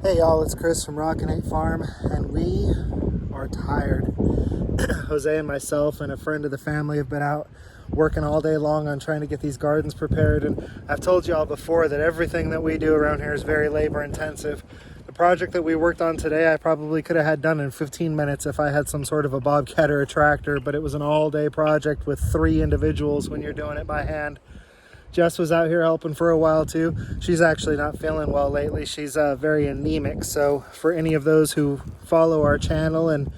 Hey y'all, it's Chris from Rockin Farm, and we are tired. Jose and myself and a friend of the family have been out working all day long on trying to get these gardens prepared, and I've told y'all before that everything that we do around here is very labor intensive. The project that we worked on today, I probably could have had done in 15 minutes if I had some sort of a bobcat or a tractor, but it was an all-day project with 3 individuals when you're doing it by hand. Jess was out here helping for a while too. She's actually not feeling well lately. She's very anemic. So for any of those who follow our channel and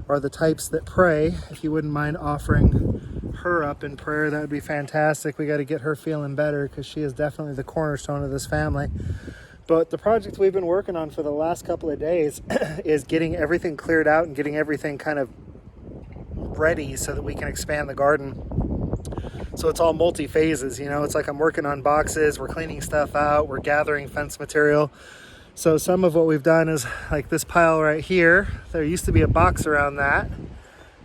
are the types that pray, if you wouldn't mind offering her up in prayer, that would be fantastic. We got to get her feeling better because she is definitely the cornerstone of this family. But the project we've been working on for the last couple of days is getting everything cleared out and getting everything kind of ready so that we can expand the garden. So it's all multi-phases, you know, it's like I'm working on boxes, we're cleaning stuff out, we're gathering fence material. So some of what we've done is like this pile right here, there used to be a box around that.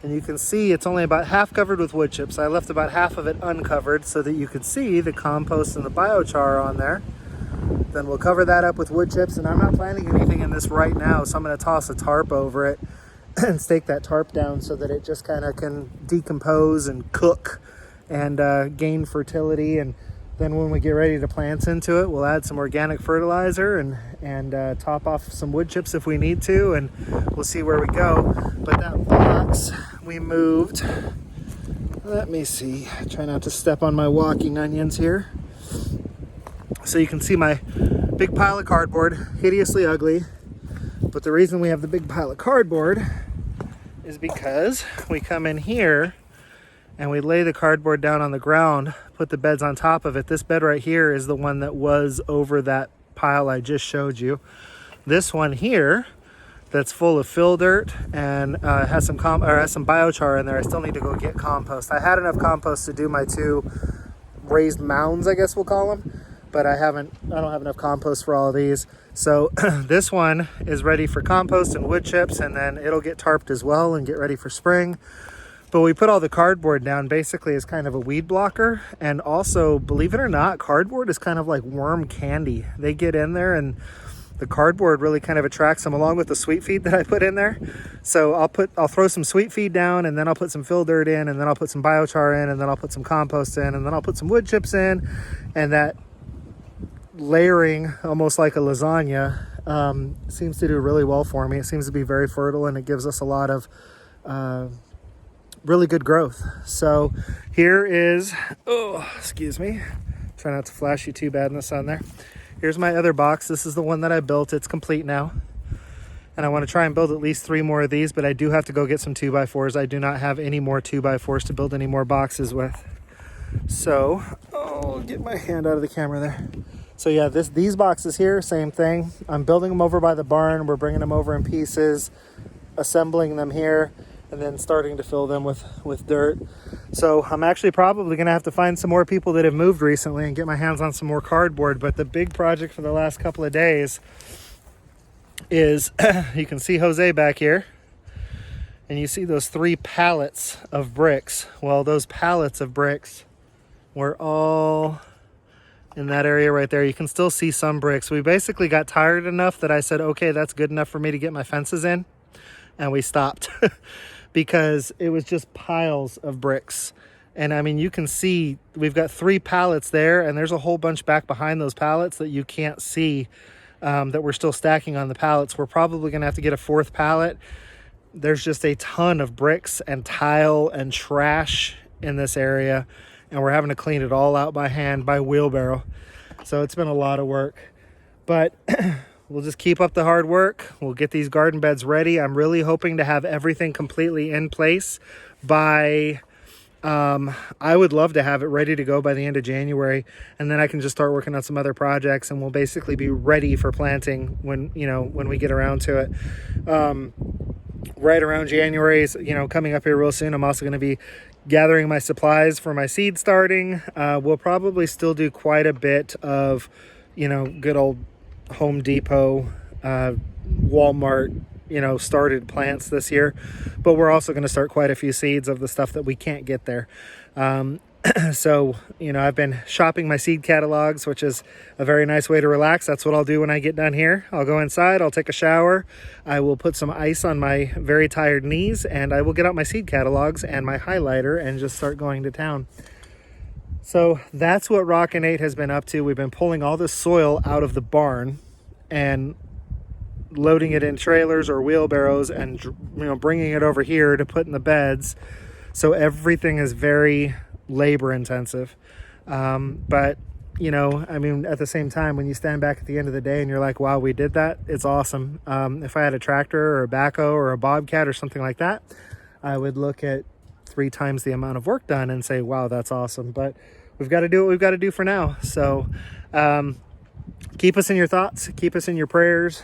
And you can see it's only about half covered with wood chips. I left about half of it uncovered so that you could see the compost and the biochar on there. Then we'll cover that up with wood chips, and I'm not planting anything in this right now, so I'm gonna toss a tarp over it and stake that tarp down so that it just kind of can decompose and cook and gain fertility. And then when we get ready to plant into it, we'll add some organic fertilizer and top off some wood chips if we need to, and we'll see where we go. But that box we moved, let me see, try not to step on my walking onions here. So you can see my big pile of cardboard, hideously ugly. But the reason we have the big pile of cardboard is because we come in here and we lay the cardboard down on the ground, put the beds on top of it. This bed right here is the one that was over that pile I just showed you. This one here, that's full of fill dirt and has some biochar in there. I still need to go get compost. I had enough compost to do my 2 raised mounds, I guess we'll call them, but I don't have enough compost for all of these. So this one is ready for compost and wood chips, and then it'll get tarped as well and get ready for spring. But we put all the cardboard down basically as kind of a weed blocker. And also, believe it or not, cardboard is kind of like worm candy. They get in there and the cardboard really kind of attracts them, along with the sweet feed that I put in there. So I'll throw some sweet feed down, and then I'll put some fill dirt in, and then I'll put some biochar in, and then I'll put some compost in, and then I'll put some wood chips in. And that layering, almost like a lasagna, seems to do really well for me. It seems to be very fertile, and it gives us a lot of really good growth. So here is, excuse me, try not to flash you too bad in the sun there. Here's my other box. This is the one that I built. It's complete now, and I want to try and build at least 3 more of these, but I do have to go get some 2x4s. I do not have any more 2x4s to build any more boxes with. So I'll get my hand out of the camera there. So yeah, these boxes here, same thing. I'm building them over by the barn. We're bringing them over in pieces, assembling them here, and then starting to fill them with dirt. So I'm actually probably gonna have to find some more people that have moved recently and get my hands on some more cardboard. But the big project for the last couple of days is, you can see Jose back here, and you see those 3 pallets of bricks. Well, those pallets of bricks were all in that area right there. You can still see some bricks. We basically got tired enough that I said, okay, that's good enough for me to get my fences in, and we stopped. Because it was just piles of bricks. And I mean, you can see we've got 3 pallets there, and there's a whole bunch back behind those pallets that you can't see, that we're still stacking on the pallets. We're probably gonna have to get a 4th pallet. There's just a ton of bricks and tile and trash in this area, and we're having to clean it all out by hand, by wheelbarrow. So it's been a lot of work, but we'll just keep up the hard work. We'll get these garden beds ready. I'm really hoping to have everything completely in place by, I would love to have it ready to go by the end of January. And then I can just start working on some other projects, and we'll basically be ready for planting when we get around to it. Right around January is, coming up here real soon. I'm also going to be gathering my supplies for my seed starting. We'll probably still do quite a bit of, good old Home Depot, Walmart, started plants this year, but we're also going to start quite a few seeds of the stuff that we can't get there. So, I've been shopping my seed catalogs, which is a very nice way to relax. That's what I'll do when I get done here. I'll go inside, I'll take a shower, I will put some ice on my very tired knees, and I will get out my seed catalogs and my highlighter and just start going to town. So that's what Rockin 8 has been up to. We've been pulling all this soil out of the barn and loading it in trailers or wheelbarrows and bringing it over here to put in the beds. So everything is very labor intensive. But at the same time, when you stand back at the end of the day and you're like, wow, we did that, it's awesome. If I had a tractor or a backhoe or a bobcat or something like that, I would look at 3 times the amount of work done and say, wow, that's awesome. But we've got to do what we've got to do for now. So keep us in your thoughts, keep us in your prayers.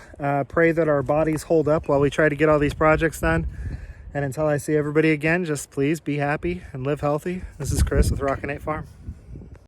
Pray that our bodies hold up while we try to get all these projects done. And until I see everybody again, just please be happy and live healthy. This is Chris with Rockin 8 Farm.